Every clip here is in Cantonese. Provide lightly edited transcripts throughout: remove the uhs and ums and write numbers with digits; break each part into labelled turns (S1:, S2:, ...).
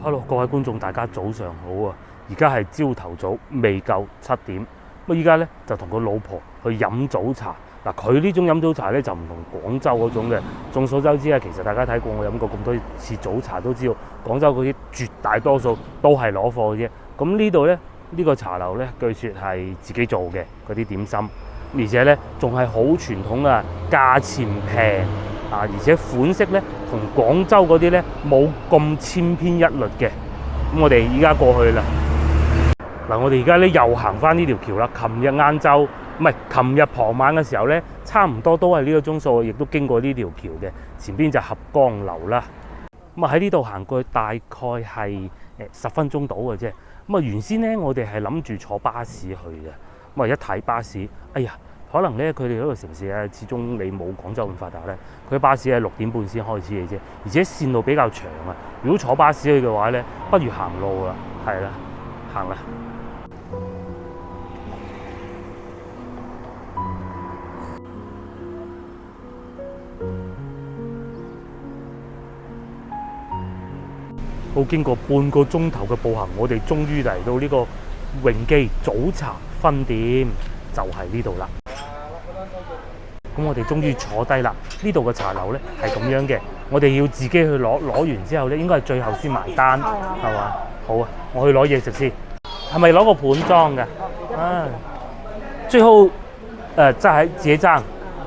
S1: Hello， 各位觀眾，大家早上好啊！而家係朝頭早，未夠7點。咁依家咧就同個老婆去飲早茶。嗱，佢呢種飲早茶咧就唔同廣州嗰種嘅。眾所周知啊，其實大家睇過我飲過咁多次早茶都知道，廣州嗰啲絕大多數都係攞貨嘅啫。咁呢度咧呢個茶樓咧，據說係自己做嘅嗰啲點心，而且咧仲係好傳統啊，價錢平啊，而且款式咧同廣州嗰啲咧冇咁千篇一律嘅。咁我哋依家過去啦。嗱，我哋而家咧又行翻呢條橋啦。琴日晏晝唔係琴日傍晚嘅時候咧，差唔多都係呢個鐘數，亦都經過呢條橋嘅。前邊就合江樓啦。咁啊喺呢度行過去大概係10分鐘到嘅啫。咁啊原先咧我哋係諗住坐巴士去嘅。咁啊一睇巴士，哎呀！可能咧，佢哋嗰個城市咧，始終你冇廣州咁發達咧。佢巴士係6點半先開始嘅啫，而且線路比較長啊。如果坐巴士去嘅話咧，不如行路啦，係啦，行啦。好，經過半個鐘頭嘅步行，我哋終於嚟到呢個榮記早茶分店，就係呢度啦。咁我哋終於坐低啦！呢度嘅茶樓咧係咁樣嘅，我哋要自己去攞完之後咧，應該係最後先埋單，係嘛？好啊，我去攞嘢食先。係咪攞個盤裝㗎？啊，最後即係自己爭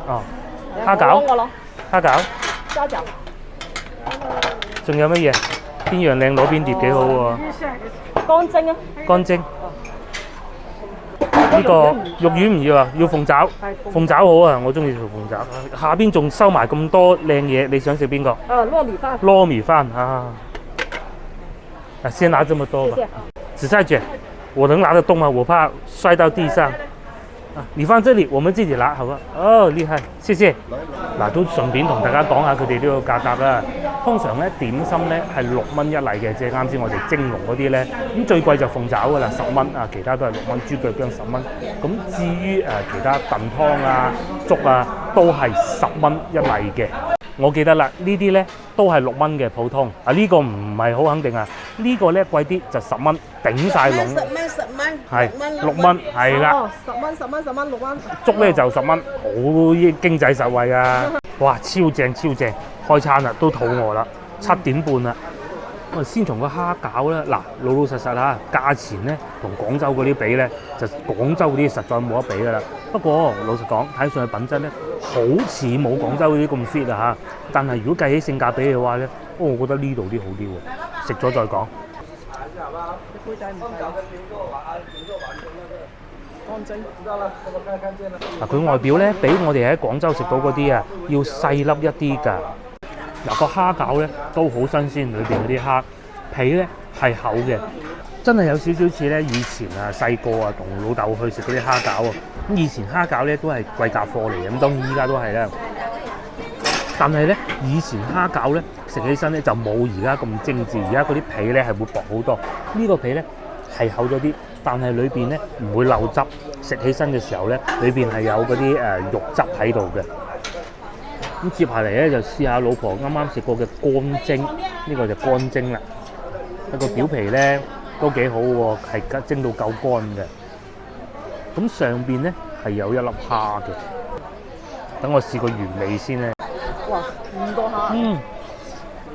S1: 哦。蝦餃，蝦餃，
S2: 蝦餃。
S1: 仲有乜嘢？邊樣靚攞邊碟幾好喎？
S2: 乾蒸啊！
S1: 乾蒸。呢個肉丸唔要啊，要鳳爪。鳳爪好啊，我中意食鳳爪。下邊仲收埋咁多靚嘢，你想食邊個？
S2: 糯米飯。
S1: 糯米飯啊！先拿這麼多吧。紫菜卷，我能拿得動嗎？我怕摔到地上。你放這裡，我們自己拿，好唔好？哦，厲害，謝謝。嗱，都順便同大家講下佢哋呢個價格啦。通常咧點心咧係6蚊一例嘅，即係啱先我哋蒸籠嗰啲咧，咁最貴就鳳爪噶啦，10蚊啊，其他都係6蚊，豬腳薑10蚊。咁至於其他燉湯啊、粥啊，都係10蚊一例嘅。我記得啦，呢啲咧都係6蚊嘅普通。呢個唔係好肯定啊，呢個咧貴啲就10蚊，頂晒籠。
S2: 10蚊，
S1: 係6蚊，係啦。
S2: 哦，10蚊，6蚊。
S1: 粥咧就10蚊，好經濟實惠啊！哇，超正！開餐啦，都肚餓啦，7點半啦。我先從個蝦餃啦，嗱，老實嚇，價錢咧同廣州嗰啲比咧，就廣州嗰啲實在冇得比噶啦。不過老實講，睇上去品質咧，好似冇廣州嗰啲咁 fit 啊嚇。但係如果計起性價比嘅話咧，我覺得呢度啲好啲喎。食咗再講。
S2: 杯仔唔係乾蒸。
S1: 嗱，佢外表咧比我哋喺廣州食到嗰啲啊要細粒一啲㗎。嗱，個蝦餃咧都好新鮮，裏邊嗰啲蝦皮咧係厚嘅，真係有少少似咧以前啊細個啊同老豆去食嗰啲蝦餃啊。咁以前蝦餃咧都係貴價貨嚟嘅，咁當然依家都係啦。但係咧以前蝦餃咧食起身咧就冇而家咁精緻，而家嗰啲皮咧係會薄好多。呢個皮咧係厚咗啲，但係裏邊咧唔會漏汁，食起身嘅時候咧裏邊係有嗰啲肉汁喺度嘅。咁接下嚟咧就試下老婆啱啱食過嘅乾蒸，呢個就乾蒸啦。一個表皮咧都幾好喎，係蒸到夠乾嘅。咁上邊咧係有一粒蝦嘅。等我試個原味先咧。
S2: 哇，5個蝦。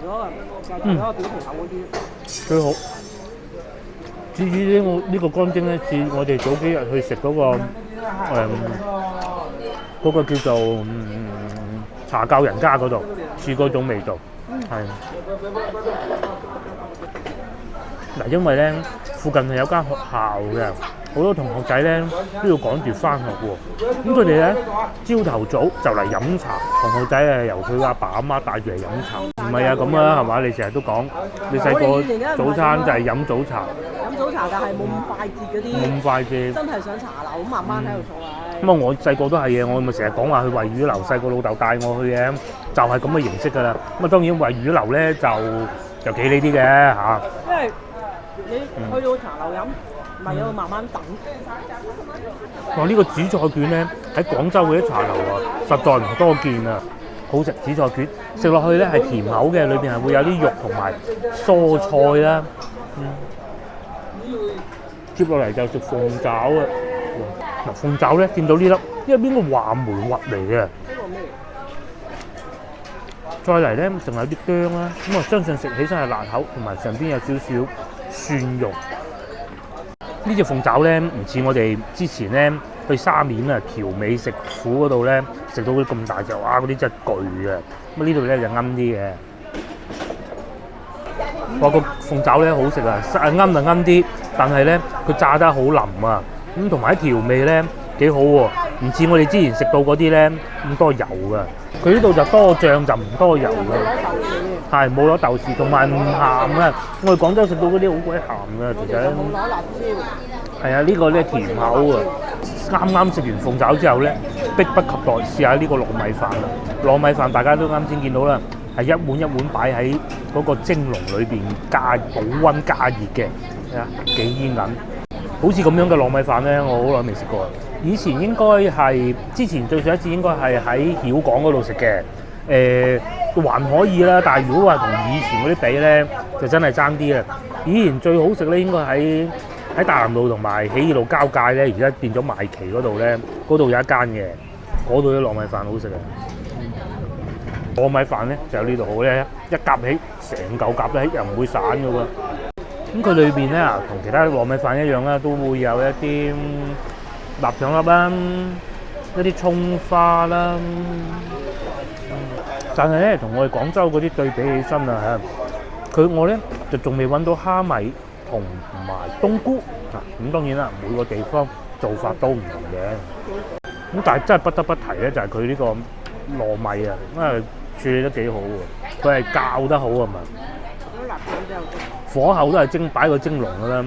S2: 如果嗰個表皮厚嗰啲。
S1: 最好。至於呢我呢個乾蒸咧，似我哋早幾日去食嗰個嗰個叫做茶教人家嗰度，似嗰種味道，係。嗱，因為咧附近係有間學校嘅，好多同學仔咧都要趕住翻學喎。咁佢哋咧朝頭早就嚟飲茶，同學仔由佢阿爸阿媽帶住嚟飲茶。唔係啊，咁啊，係嘛？你成日都講，你細個早餐就係飲早茶。
S2: 飲早茶，但係冇咁快捷嗰啲。
S1: 冇咁快捷。
S2: 真係上茶樓，慢慢喺度坐啊。
S1: 咁啊，我細個都係嘅，我咪成日講話去惠魚樓，細個老豆帶我去嘅，就係咁嘅形式㗎啦。咁啊，當然惠魚樓咧就企呢啲嘅嚇。
S2: 因為你去到茶樓飲，咪要慢慢等。
S1: 哇！呢個紫菜卷咧喺廣州嗰啲茶樓啊，實在唔多見啊。好食紫菜卷，食落去咧係甜口嘅，裏邊係會有啲肉同埋蔬菜啦。接落嚟就食鳳爪啊！嗱，鳳爪咧見到呢粒，因為邊個話梅核嚟嘅？再嚟咧，仲有啲薑啦，咁我相信食起身係辣口，同埋上邊有少少蒜蓉。呢隻鳳爪咧，唔似我哋之前咧去沙面啊橋尾食府嗰度咧食到嗰啲咁大隻，哇！嗰啲真係巨啊！咁呢度咧就啱啲嘅。哇！個鳳爪咧好食啊，啱就啱啲，但係咧佢炸得好腍啊，咁同埋啲調味咧幾好喎，唔似我哋之前食到嗰啲咧咁多油噶。佢呢度就多醬就唔多油嘅，係冇攞豆豉，同埋唔鹹啊！我哋廣州食到嗰啲好鬼鹹噶，其實。冇攞辣椒。係啊，呢個咧甜口啊！啱啱食完鳳爪之後咧，迫不及待試下呢個糯米飯啦。糯米飯大家都啱先見到啦，係一碗一碗擺喺嗰個蒸籠裏邊加保溫加熱嘅，啊幾煙韌。好似咁樣嘅糯米飯咧，我好耐未食過。以前應該係之前最上一次應該係喺曉港嗰度食嘅，還可以啦。但係如果話同以前嗰啲比咧，就真係爭啲啦。以前最好食咧，應該喺大南路同埋起義路交界咧，而家變咗賣旗嗰度咧，嗰度有一間嘅，嗰度啲糯米飯好食啊！糯米飯咧就有呢度好咧，一夾起成嚿夾得起，又唔會散嘅喎。咁佢裏邊咧同其他糯米飯一樣啦，都會有一啲臘腸粒啦，一啲葱花啦。但係咧，同我哋廣州嗰啲對比起身啊，我咧就仲未揾到蝦米同埋冬菇啊。咁當然啦，每個地方做法都唔同嘅。咁但係真係不得不提咧，就係佢呢個糯米啊，因為處理得幾好喎，佢係教得好啊嘛。火候都係擺個蒸籠㗎啦，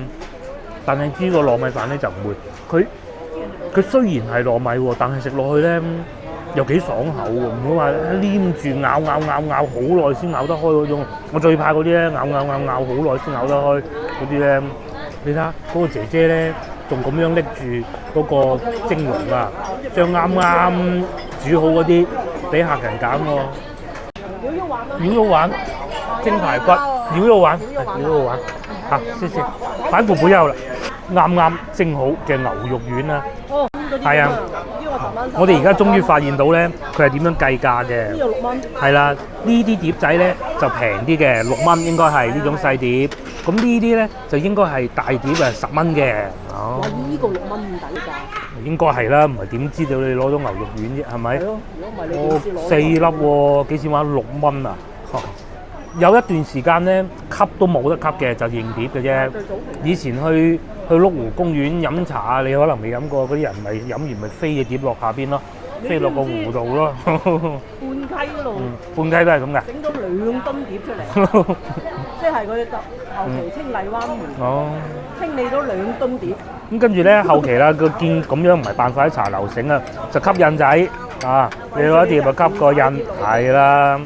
S1: 但係呢個糯米飯咧就唔會，佢雖然係糯米喎，但係食落去咧又幾爽口喎，唔會話黏住咬好耐先咬得開嗰種。我最怕嗰啲咧咬好耐先咬得開嗰啲咧。你睇下嗰個姐姐咧，仲咁樣拎住嗰個蒸籠啊，將啱煮好嗰啲俾客人揀喎。繞肉丸、蒸排骨、繞肉丸嚇，謝謝。反腐補休啦，啱蒸好嘅牛肉丸啦。哦，係啊，我哋而家終於發現到咧，佢係點樣計價嘅？呢個6蚊。係啦，呢啲碟仔咧就平啲嘅，6蚊應該係呢種細碟。咁呢啲咧就應該係大碟啊，10蚊嘅。哦。哇！呢個6蚊咁抵㗎？應該係啦，唔係點知道你攞到牛肉丸啫？係咪？係咯，如果唔係你點知攞？4粒喎，幾錢話6蚊啊？有一段時間咧，吸都冇得吸嘅，就認碟嘅啫。以前去麓湖公園飲茶啊，你可能未飲過，嗰啲人咪飲完咪飛嘅碟落下邊咯，飛落個湖度咯。半溪嗰度，半溪都係咁㗎。整咗2噸碟出嚟，即係佢後期清荔灣門，清理咗2噸碟。咁跟住咧後期啦，佢見咁樣唔係辦法喺茶樓整啊，就吸印仔啊，你攞一碟就吸個印，係啦。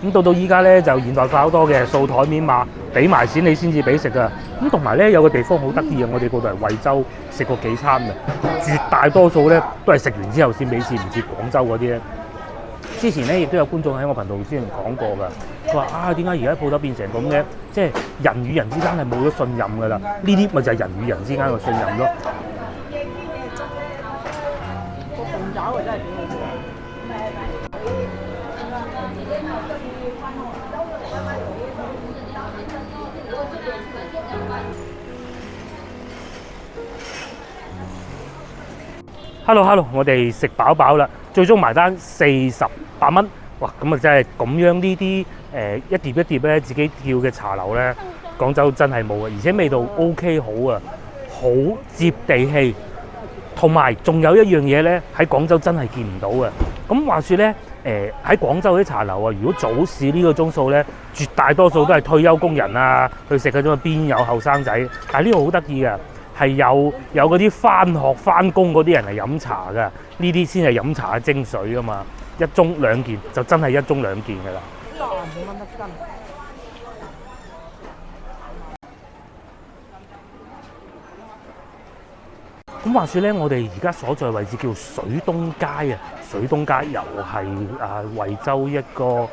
S1: 咁到依家咧就現代化好多嘅，掃台面碼，俾埋錢你先至俾食噶。咁同埋咧有個地方好得意嘅，我哋嗰度係惠州食過幾餐嘅，絕大多數咧都係食完之後先俾錢，唔似廣州嗰啲咧。之前咧亦都有觀眾喺我頻道之前講過㗎，佢話啊點解而家鋪頭變成咁嘅？即係人與人之間係冇咗信任㗎啦。呢啲咪就係人與人之間嘅信任咯。個鳳爪真係幾好食。Hello， 我哋食飽啦，最終埋單48蚊。哇，咁啊真係咁樣呢啲一碟一碟咧自己叫嘅茶樓咧，廣州真係冇啊，而且味道 OK 好啊，好接地氣。同埋仲有一樣嘢咧，喺廣州真係見唔到嘅。咁話說咧，喺廣州啲茶樓啊，如果早市呢個鐘數咧，絕大多數都係退休工人啊去食嗰種，邊有後生仔？但係呢度好得意嘅。係有嗰啲返學返工嗰啲人嚟飲茶㗎，呢啲先係飲茶嘅精髓㗎嘛！一盅2件就真係一盅2件㗎啦。5蚊一斤。咁話說咧，我哋而家所在位置叫水東街啊，水東街又係惠州一個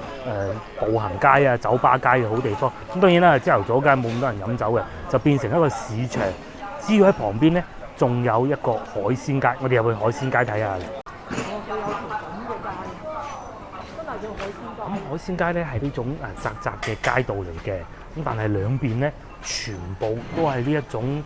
S1: 步行街啊、酒吧街嘅好地方。咁當然啦，朝頭早梗係冇咁多人飲酒嘅，就變成一個市場。只要喺旁邊咧，仲有一個海鮮街，我哋入去海鮮街睇下。咁海鮮街咧係呢種窄窄嘅街道嚟嘅，咁但係兩邊咧全部都係呢一種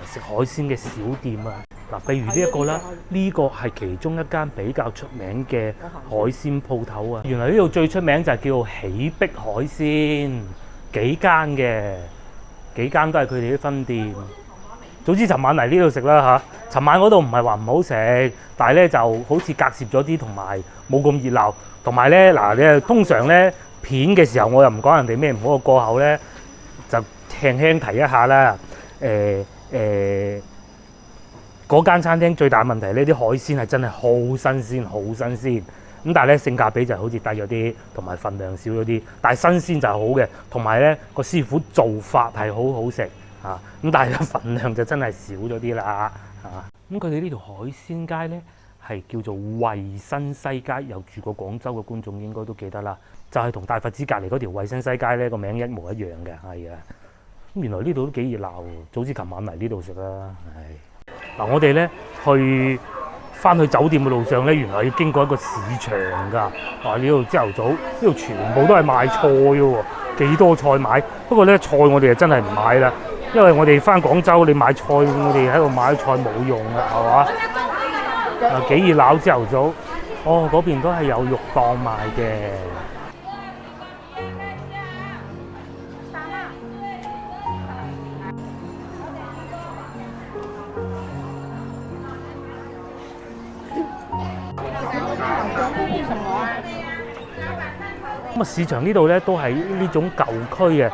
S1: 食海鮮嘅小店啊！嗱，譬如呢一個啦，呢個係其中一間比較出名嘅海鮮鋪頭啊！原來呢度最出名就係叫喜碧海鮮，幾間都係佢哋啲分店。早知尋晚嚟呢度食啦嚇，尋晚嗰度唔係話唔好食，但係咧就好似隔涉咗啲，同埋冇咁熱鬧，同埋咧嗱，你通常咧片嘅時候我又唔講人哋咩唔好，過後咧就輕輕提一下啦。嗰間餐廳最大問題呢啲海鮮係真係好新鮮，好新鮮。咁但係咧性價比就好似低咗啲，同埋份量少咗啲。但係新鮮就係好嘅，同埋咧個師傅做法係好好食嚇。咁但係份量就真係少咗啲啦嚇。咁佢哋呢條海鮮街咧係叫做惠新西街，有住過廣州嘅觀眾應該都記得啦。就係同大佛寺隔離嗰條惠新西街咧個名一模一樣嘅，係啊。咁原來呢度都幾熱鬧喎，早知琴晚嚟呢度食啦。嗱，我哋咧翻去酒店嘅路上咧，原來要經過一個市場㗎。呢度朝頭早，呢度全部都係賣菜嘅喎，幾多菜買。不過咧菜我哋就真係唔買啦，因為我哋翻廣州你買菜，我哋喺度買菜冇用㗎，係嘛？幾熱鬧朝頭早，嗰邊都係有肉檔賣嘅。咁市場呢度咧都係呢種舊區嘅，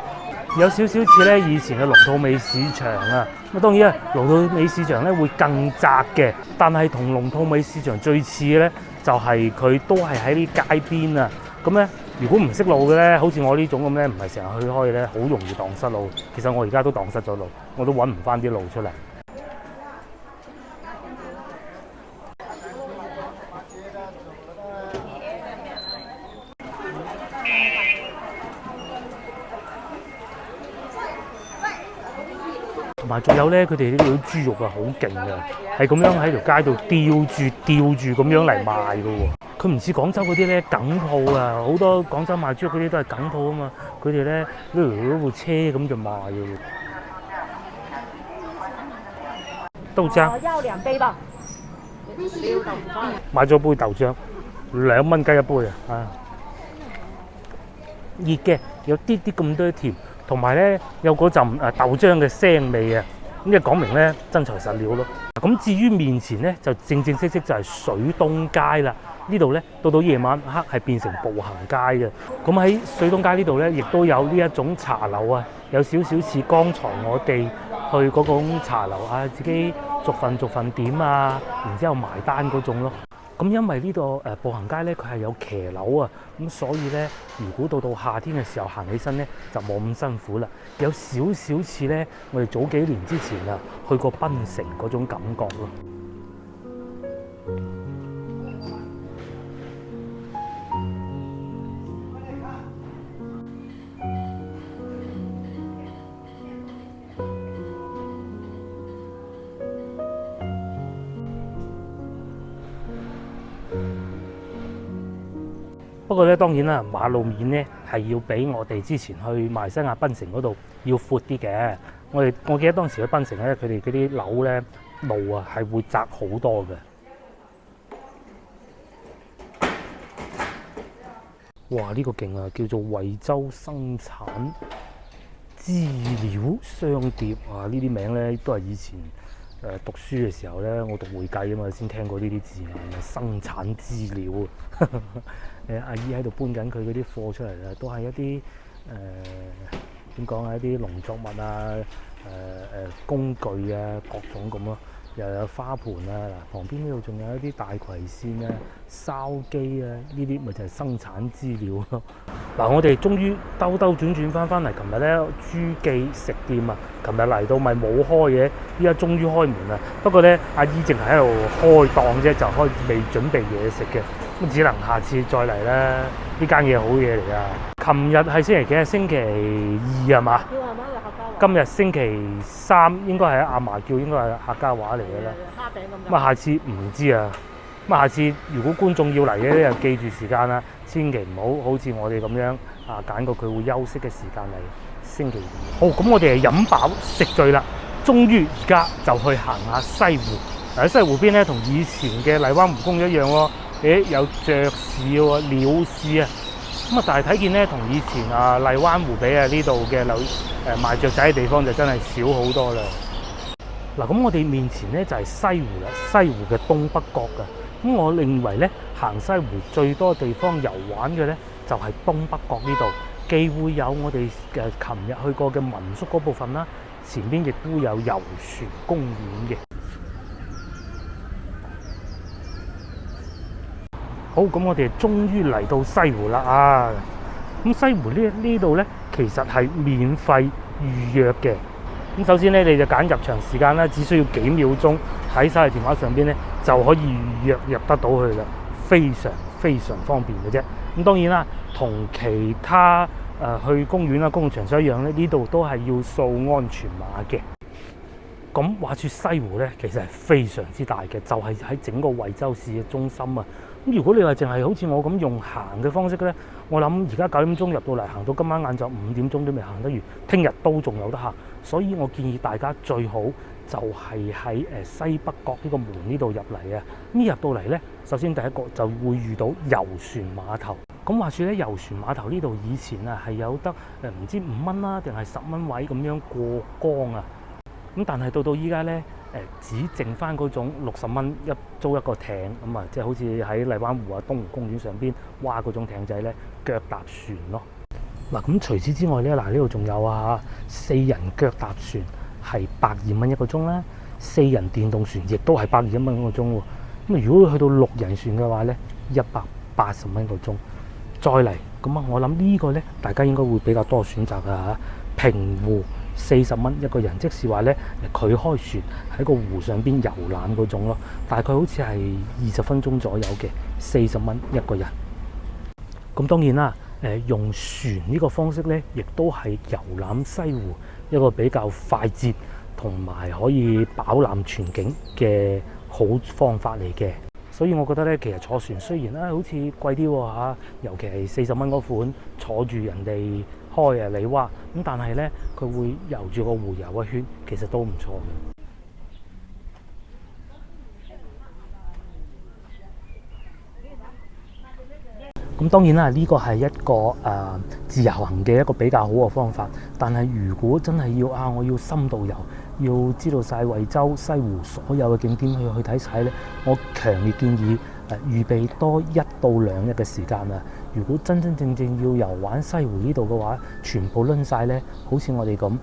S1: 有少少似咧以前嘅龍吐尾市場啊。咁當然啊，龍吐尾市場咧會更窄嘅，但係同龍吐尾市場最似嘅咧就係佢都係喺啲街邊啊。咁咧如果唔識路嘅咧，好似我呢種咁咧，唔係成日去開嘅咧，好容易蕩失路。其實我而家都蕩失咗路，我都揾唔翻啲路出嚟。同埋仲有咧，佢哋呢啲豬肉啊，好勁嘅，係咁樣喺條街度吊住咁樣嚟賣嘅喎。佢唔似廣州嗰啲咧梗鋪啊，好多廣州賣豬肉嗰啲都係梗鋪啊嘛。佢哋咧攞部車咁就賣嘅喎。豆漿，
S2: 要2杯吧。
S1: 買咗杯豆漿，2蚊雞一杯啊！熱嘅，有啲咁多甜。同埋咧有嗰陣豆漿嘅腥味啊，咁就講明咧真材實料咯。咁至於面前咧就正式就係水東街啦。呢度咧到夜晚黑係變成步行街嘅。咁喺水東街呢度咧，亦都有呢一種茶樓啊，有少少似剛才我哋去嗰種茶樓啊，自己逐份點啊，然之後埋單嗰種咯。咁因為呢個步行街咧，佢係有騎樓啊，咁所以咧，如果到夏天嘅時候行起身咧，就冇咁辛苦啦，有少少似咧我哋早幾年之前啊去過檳城嗰種感覺咯。不過咧，當然啦，馬路面咧係要比我哋之前去馬來西亞檳城嗰度要闊啲嘅。我記得當時去檳城咧，佢哋嗰啲樓咧路啊係會窄好多嘅。哇！呢個勁啊，叫做惠州生產資料商店啊！呢啲名咧都係以前讀書嘅時候咧，我讀會計啊嘛，先聽過呢啲字眼，生產資料啊。阿姨喺度搬緊佢嗰啲貨出嚟啦，都係一啲點講啊，一啲農作物啊、工具啊各種咁咯。又有花盆啊，嗱旁邊呢度仲有一啲大葵扇啊、筲箕啊，呢啲咪就係生產資料咯。嗱，我哋終於兜兜轉轉翻嚟，琴日咧朱記食店啊，琴日嚟到咪冇開嘅，依家終於開門啦。不過咧，阿姨淨係喺度開檔啫，就未準備嘢食嘅，咁只能下次再嚟啦。呢間嘢好嘢嚟㗎。琴日係星期幾啊？星期二係嘛？
S2: 叫係咪客家話？
S1: 今日星期三應該係阿嫲叫，應該係客家話嚟嘅啦。
S2: 蝦餅咁。
S1: 咁啊，下次唔知啊。咁啊，下次如果觀眾要嚟嘅咧，就記住時間啦，千祈唔好好似我哋咁樣啊，揀個佢會休息嘅時間嚟。星期二。好，咁我哋係飲飽食醉啦，終於而家就去行下西湖。喺西湖邊咧，同以前嘅荔灣湖公園一樣喎。有雀士喎，鳥士啊。咁啊，但係睇見咧，同以前啊荔灣湖比啊，呢度嘅賣雀仔嘅地方就真係少好多啦。嗱，咁我哋面前咧就係西湖啦，西湖嘅東北角㗎。咁我認為咧，行西湖最多地方遊玩嘅咧，就係東北角呢度，既會有我哋琴日去過嘅民宿嗰部分啦，前邊亦都有遊船公園嘅。好，咁我哋終於嚟到西湖啦啊！咁西湖呢度咧，其實係免費預約嘅。咁首先咧，你就揀入場時間啦，只需要幾秒鐘喺手提電話上邊咧，就可以預約入得到去啦，非常方便嘅啫。咁當然啦，同其他去公園啦、公共場所一樣咧，呢度都係要掃安全碼嘅。咁話說西湖咧，其實係非常之大嘅，就係喺整個惠州市嘅中心啊。咁如果你話淨係好似我咁用行嘅方式咧，我諗而家9點鐘入到嚟，行到今晚晏晝5點鐘都未行得完，聽日都仲有得行。所以我建議大家最好就係喺西北角呢個門呢度入嚟啊。咁入到嚟咧，首先第一個就會遇到遊船碼頭。咁話說咧，遊船碼頭呢度以前啊係有得唔知5蚊啦，定係10蚊位咁樣過江啊。咁但係到依家咧，只剩翻嗰種60蚊租一個艇咁啊，即係好似喺荔灣湖啊、東湖公園上邊挖嗰種艇仔咧，腳踏船咯。嗱，咁除此之外咧，呢度仲有啊，4人腳踏船係120蚊一個鐘啦，4人電動船亦都係121蚊一個鐘喎。咁如果去到6人船嘅話咧，180蚊一個鐘。再嚟咁啊，我諗呢個咧，大家應該會比較多選擇㗎嚇。平湖40蚊一個人，即是話咧，佢開船喺個湖上邊遊覽嗰種咯，大概好似係20分鐘左右嘅，40蚊一個人。咁當然啦，用船呢個方式咧，亦都係遊覽西湖一個比較快捷同埋可以飽覽全景嘅好方法嚟嘅。所以我覺得咧，其實坐船雖然好似貴啲喎嚇，尤其係40蚊嗰款，坐住人哋開你話咁，但係咧佢會遊住個湖遊一圈，其實都唔錯嘅。咁當然啦，呢個係一個自由行嘅一個比較好嘅方法。但係如果真係要我要深度遊，要知道晒惠州西湖所有嘅景點去睇晒咧，我強烈建議預備多1到2日嘅時間啊！如果真正要遊玩西湖呢度嘅話，全部攆晒咧，好似我哋咁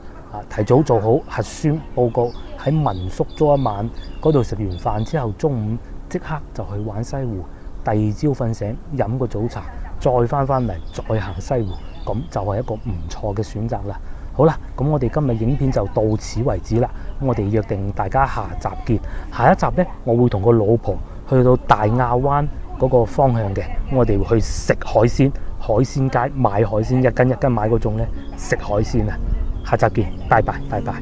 S1: 提早做好核酸報告，喺民宿租一晚，嗰度食完飯之後，中午即刻就去玩西湖。第二朝瞓醒飲個早茶，再翻嚟再行西湖，咁就係一個唔錯嘅選擇啦。好啦，咁我哋今日影片就到此為止啦。我哋約定大家下集見。下一集呢，我會同個老婆去到大亞灣嗰個方向嘅，我哋會去食海鮮，海鮮街買海鮮，一斤一斤買嗰種呢，食海鮮啊。下集見，拜拜，拜拜。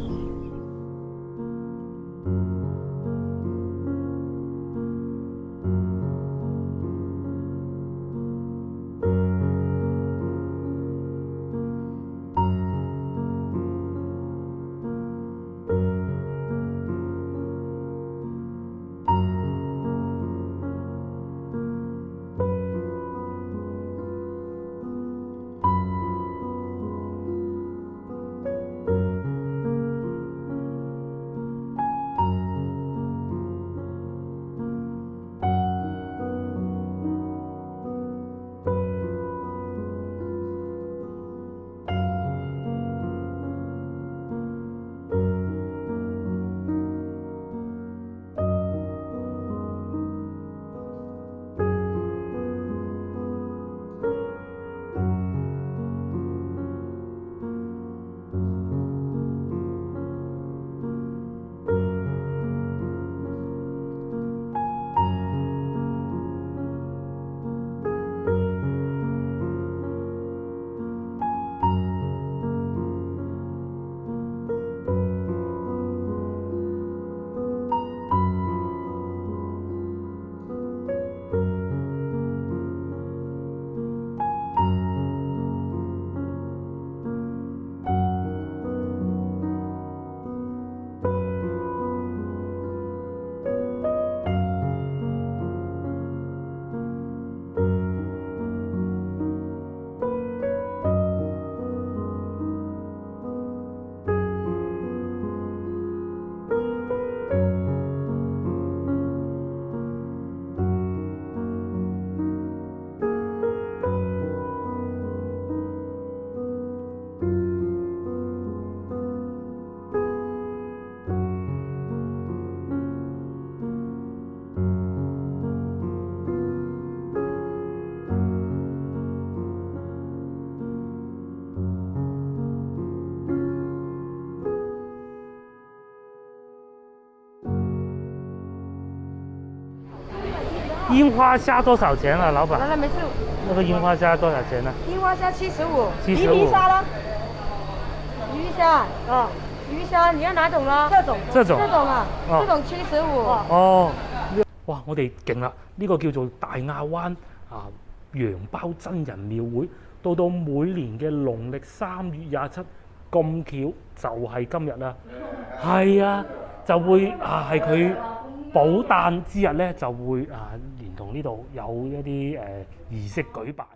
S1: 煙花蝦多少錢啊，老闆？
S2: 來沒事。
S1: 那個煙花蝦多少錢呢？
S2: 櫻花蝦75，
S1: 75
S2: 魚皮蝦呢？魚蝦，哦，魚蝦你要哪種呢？這種啊，這種75。
S1: 哦，哇！我哋勁啦，呢個叫做大亞灣啊羊包真人廟會，到每年嘅農曆3月27咁巧就係今日啦。係啊，就會啊係佢寶誕之日咧，就會啊連同呢度有一啲儀式舉辦。